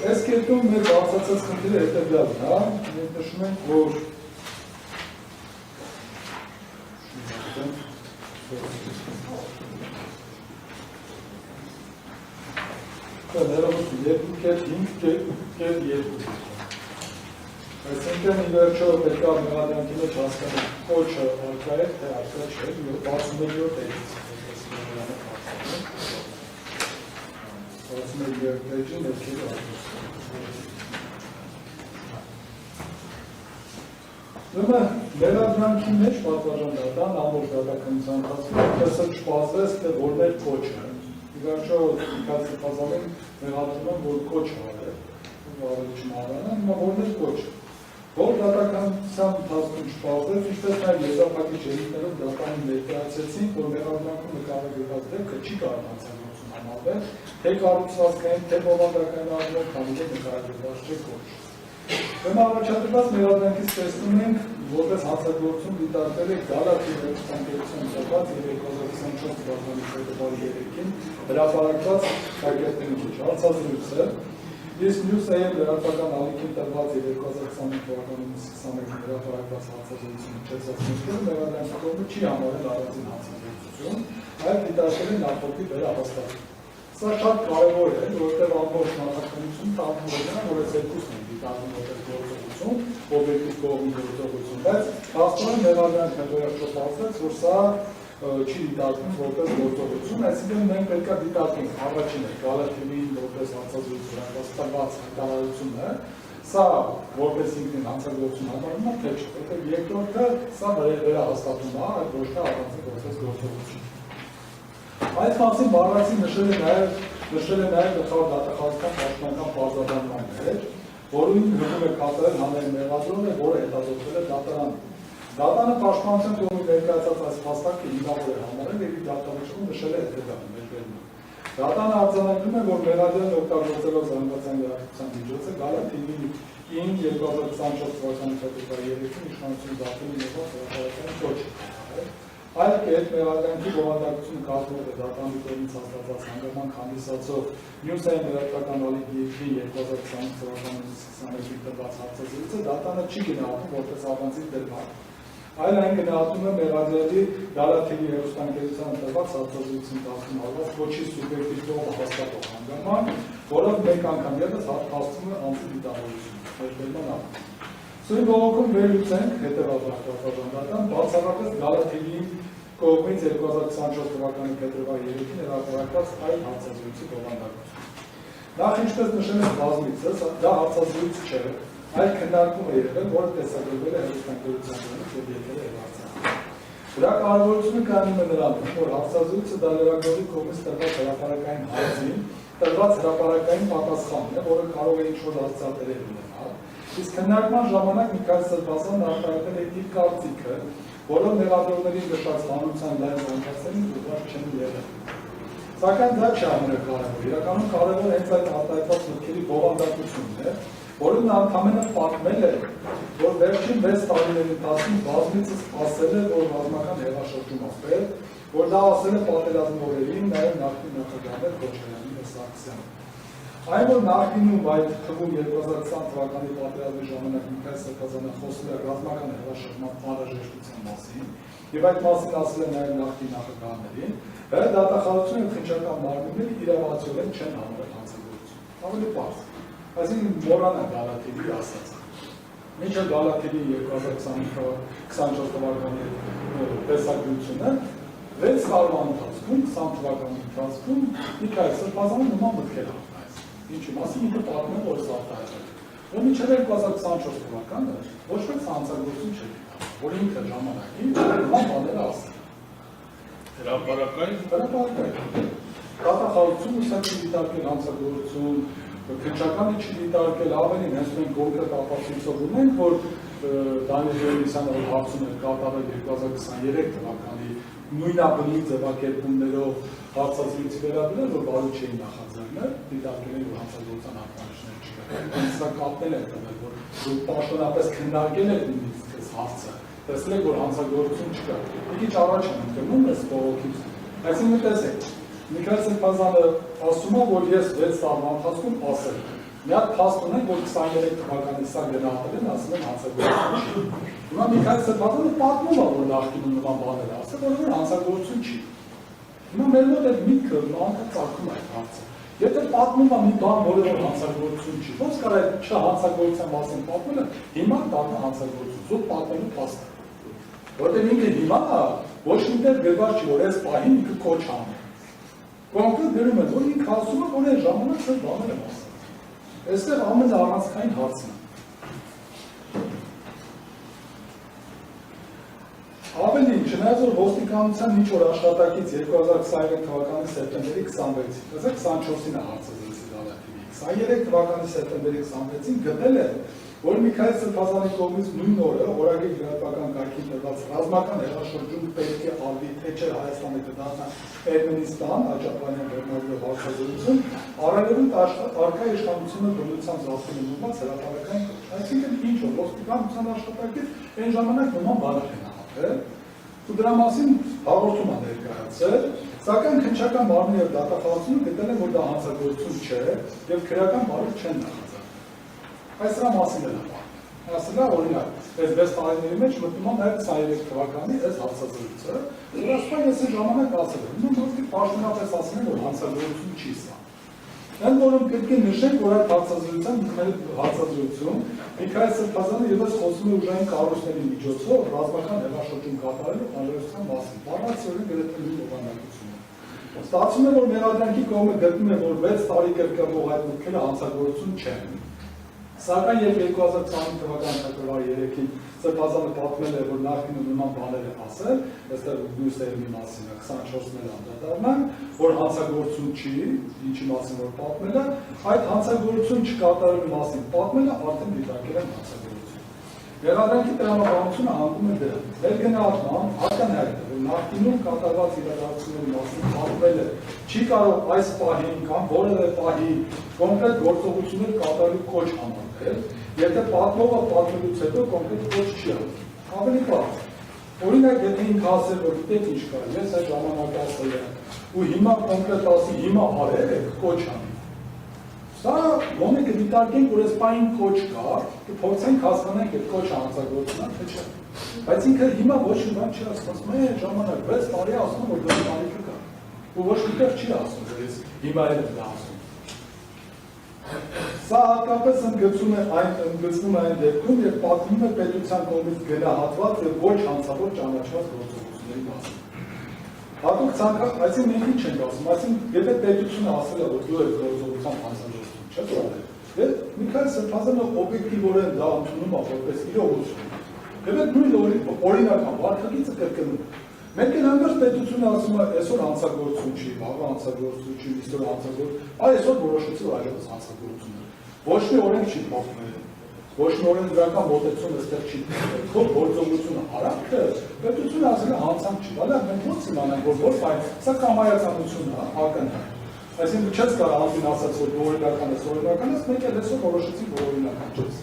Այս կետում մեր բացացած խնդիրը հետևյալն է, մենք նշում ենք, որ ներողություն 2.5.2 Այսինքն ի վերջո պետք է մեղադրանքի մեջ հասկանալ կոչը արկա է, թե արկա չէ, 61-րդ էջից 61-րդ էջի ներքևի արկա մեղադրանքի մեջ պատվարժան դատան ամբողջ դատականության ընթացքում այսպես չպասվեց, թե որներ կոչը ի վերջո ինքնացիպազանին մեղադրում են, որ կոչ հարել, ավելի չմահրանան, հիմա որներ կոչը որ դատականության ընթացքում չպասվեց, ինչպես նաև եզրափակիչ ելույթներով դատանին ներկայացրեցին, որ մեղադրանքում նկարագրված դեպքը չի կարող հանցագործություն համարվել, թե կառուցվածքային, թե բովանդակային առումով, քանի որ նկարագրված չէ կոչ։ Ուրեմն առաջադրված մեղադրանքից տեսնում ենք, որպես հանցագործություն դիտարկվել է Գալաթի հեռուստաընկերության ծրված եւ 2024 թվականի փետրվարի 3-ին հրապարակված կայքետների մեջ հարցազրույցը, իսկ մյուսը եւ լրատվական ալիքին տրված եւ 2025 թվականին 21-ին հրապարակված հարցազրույցի միջոցով մեղադրանքի կողմը չի համարել առանձին հանցագործություն, այլ դիտարկել է նախորդի վերահաստատում։ Սա շատ կարևոր է, որովհետև ամբողջ նախաքննությունը տանում է նրան, որ այս երկուսն են դիտարկում որպես գործողություն, օբյեկտիվ կողմի գործողություն, բայց հաստատորեն մեղադրանքը վերահսկվեց, որ սա չի դիտարկվում որպես գործողություն, այսինքն մենք պետք է դիտարկենք առաջինը Գալաթիին որպես հանցազրույց վրացված հայտարարությունը, սա որպես ինքնին հանցագործություն համարվում է, թե չէ, որտեղ երկրորդը սա վերահաստատում է, այլ ոչ թե առանձին որպես գործողություն։ Այդ մասին բառացին նշել է նաև գլխավոր դատախազության պաշտպանական պարզաբանման մեջ, որին հնում է կատարել հանրային մեղադրողը, որը հետազոտվել է դատարանում։ Դատանը պաշտպանության կողմից ներկայացած այս փաստարկը հիմնավոր է համարել եւ իր դատավճռում նշել է հետեւյալը մեջբերումը։ Դատանը արձանագրում է, որ մեղադրյալն օգտագործելով զանգվածային լրատվության միջոցը Գալաթիին 2024 թվականի փետրվարի 3-ին իշխանություն դատելու եղած հրապարակային կոչ է։ Այլ կերպ մեղադրանքի բովանդակությունը կազմել է դատանի կողմից հաստատված հանգամանք հանդիսացող մյուսային լրատվական ալիքի 2025 թվականի 21-ին տրված հարցազրույցը դատանը չի գնահատում որպես առանձին դրվագ, այլ այն գնահատում է մեղադրյալի Գալաթիի հեռուստաընկերության տրված հարցազրույցի ընթացքում արված կոչի սուբյեկտիվ կողմը հաստատող հանգամանք, որով մեկ անգամ ևս հասցվում է անձի դիտավորությունը։ Սույն բողոքում վերլուծենք հետևաբար պատվարանական բացառապես Գալաթիի կողմից 2024 թվականի փետրվարի 3-ին հրապարակված այլ հարցազրույցի բովանդակությունը։ Նախ ինչպես նշել ենք բազմիցս, դա հարցազրույց չէ, այլ քննարկում է եղել, որը տեսագրվել է հեռուստաընկերության կողմից եւ եթեր է արձանագրվել։ Դրա կարևորությունը կայանում է նրանում, որ հարցազրույցը դա լրագրողի կողմից տրված հրապարակային հարցին տրված հրապարակային պատասխանն է, որը կարող է ինչ-որ հասցեատերեր ունենալ։ Իսկ քննարկման ժամանակ Միքայել Սրբազանն արտահայտել է իր կարծիքը, որով մեղադրողների նշած հանրության լայն զանգվածներին ուղղված չեն եղել։ Սակայն դա չի ամենակարևորը։ Իրականում կարևոր հենց այդ արտահայտված մտքերի բովանդակությունն է, որը նա ընդամենը պատմել է, որ վերջին 6 տարիների ընթացքում բազմիցս ասել է, որ ռազմական հեղաշրջում է պետք, որ դա ասել է պատերազմի օրերին, նաև նախկին նախագահ Քոչարյանին եւ Սարգսյանին։ Այն որ նախկինում այդ թվում 2020 թվականի պատերազմի ժամանակ Միքայել Սրբազանը խոսել է ռազմական հեղաշրջման անհրաժեշտության մասին եւ այդ մասին ասել է նաեւ նախկին նախագահներին, բայց դատախազությունը եւ քննչական մարմինները իրավացիորեն չեն համարել հանցագործություն։ Ավելի պարզ։ Այսինքն մոռանա Գալաթիի ասածը։ Մինչև Գալաթիի 2024 թվականի տեսագրությունը 6 տարվա ընթացքում 20 թվականի ընթացքում Միքայել Սրբազանը նման մտքեր ունի։ Ինչի մասին ինքը պատմում է, որ սա արտահայտել է։ Որ մինչև 2024 թվականը ոչ մեկ հանցագործություն չէր եղել, որ ինքը ժամանակին նման բաներ ասել։ Հրապարակային դատախազությունը սա չի դիտարկել հանցագործություն, քննչականը չի դիտարկել, ավելին հենց մենք կոնկրետ ապացույցով ունենք, որ Դանիել Գևորգյանը հարցում էր կատարել 2023 թվականի նույնաբնի ձևակերպումներով հարցազրույցի վերաբերյալ, որ բարի չէին նախաձեռնել, դիտարկել են, որ հանցագործության ակնարկներ չկա։ Հենց սա կապել է տվել, որ պաշտոնապես քննարկել եք նույնիսկ այս հարցը, տեսել եք, որ հանցագործություն չկա։ Մի քիչ առաջ են ընկնում այս բողոքից։ Այսինքն տեսեք, Միքայել Սրբազանը ասում է, որ ես 6 տարվա ընթացքում ասել եմ։ Մի հատ փաստ ունենք, որ 23 թվականին սա գնահատել են, ասել են հանցագործություն չի։ Հիմա Միքայել Սրբազանը պատմում է, որ նախկինում նման բաներ ասել, որովհետեւ հանցագործություն չի։ Հիմա մեր մոտ այդ միտքը անկախ ծագում է այդ հարցը։ Եթե պատմում է մի բան, որը հանցագործություն չի, ո՞նց կարող է չհանցագործության մասին պատմելը, հիմա դառնա հանցագործություն, զուտ պատմելու փաստ։ Որտեղ ինքը հիմա ոչ միտեղ գրված չի, որ այս պահին ինքը կոչ անի։ Կոնկրետ գրում է, որ ինքը ասում է, որ այն ժամանակ այդ բաները ասել։ Այստեղ ամենաառանցքային հարցն է։ Ավելին, չնայած որ ոստիկանության ինչ որ աշխատակից 2023 թվականի սեպտեմբերի 26-ին, ասեք 24-ին է հարցը զրույցի դատակի, 23 թվականի սեպտեմբերի 26-ին գտել է, որ Միքայել Սրբազանի կողմից նույն օրը օրագիր գրապական կարգին տրված ռազմական հեղաշրջում պետք է արվի, թե չէ Հայաստանը կդառնա Էրմենիստան, Աջափանյան վերնագրով հարցազրույցում, առավելին արկա իշխանությունը բնության զասպելու նոմած հրապարակային կոչ։ Այսինքն ինչ որ ոստիկանության աշխատակից այն ժամանակ նման բանակ են ահապել, ու դրա մասին հաղորդում է ներկայացել, սակայն քննչական մարմինը եւ դատախազությունը գտել են, որ դա հանցագործություն չէ եւ քրեական բարի չեն նախաձեռնել։ Այս դրա մասին էլ է ասել է, օրինակ, այս 6 տարիների մեջ մտնում է նաեւ 23 թվականի այս հարցազրույցը, որ ասում ես այն ժամանակ ասել եմ, նույն ոստի պաշտոնապես ասել են, որ հանցագործություն չի սա։ Այն որում պետք է նշենք, որ այդ հարցազրույցում Միքայել Սրբազանը ևս խոսում է ուժային կառույցների միջոցով ռազմական հեղաշրջում կատարելու անհրաժեշտության մասին, բառացիորեն գրեթե նույն օգտագործությունը։ Ստացվում է, որ մեղադրանքի կողմը գտնում է, որ 6 տարի կրկնվող այդ մուտքերը հանցագործություն չեն։ Սակայն երբ 2020 թվականի փետրվարի 3-ին Սրբազանը պատմել է, որ նախկինում նման բաներ է ասել, այստեղ նյուսերմի մասին է 24-ներ անդրադառնանք, որ հանցագործություն չի, ինչի մասին որ պատմել է, այդ հանցագործություն չկատարելու մասին պատմելը արդեն դիտարկել են հանցագործություն։ Մեղադրանքի տրամաբանությունը հանգում է դրան։ Մեր գնահատմամբ ակնհայտ է, որ նախկինում կատարված իրադարձությունների մասին պատմելը չի կարող այս պահին կամ որևէ պահի կոնկրետ գործողություններ կատարելու կոչ համարվել, եթե պատմողը պատմելուց հետո կոնկրետ կոչ չի անում։ Ավելի պարզ։ Օրինակ, եթե ինքը ասել, որ գիտեք ինչ կա, ես այդ ժամանակ ասել եմ, ու հիմա կոնկրետ ասի, հիմա արել եք, կոչ անի։ Սա ոնե կդիտարկենք, որ այս պահին կոչ կա, կփորձենք հասկանանք այդ կոչը հանցագործություն է, թե չէ։ Բայց ինքը հիմա ոչ մի բան չի ասում, այն ժամանակ 6 տարի ասում, որ դա տարիքը կա։ Ու ոչ միտեղ չի ասում, որ ես հիմա էլ եմ դա ասում։ Սա հատկապես ընդգծվում է այն դեպքում, երբ պատմում է պետության կողմից գնահատված եւ ոչ հանցավոր ճանաչված գործողությունների մասին։ Հատուկ ցանկացած, այսինքն մենք ինչ ենք ասում, այսինքն եթե պետությունը ասել է, որ դու ես գործողության հանցագործություն չես արել, դե Միքայել Սրբազանը օբյեկտիվորեն դա ընդունում է որպես իրողություն։ Եվ այդ նույն օրինական վարքագիծը կրկնում է։ Մենք էլ հանդերձ պետությունը ասում է, այսօր հանցագործություն չի, վաղը հանցագործություն չի, այսօր հանցագործություն, այսօր որոշեցի որ այլևս հանցագործություն է։ Ոչ մի օրենք չի փոխվել, ոչ մի օրենսդրական մոտեցում այստեղ չի փոխվել։ Քո գործողությունը արագը պետությունը ասել է հանցանք չի, բայց մենք ո՞նց իմանանք, որ ոչ այն, սա կամայականություն է, ակնհայտ։ Այսինքն չես կարող անձին ասած, որ օրինական ես, մենք էլ այսօր որոշեցինք, որ օրինական չես։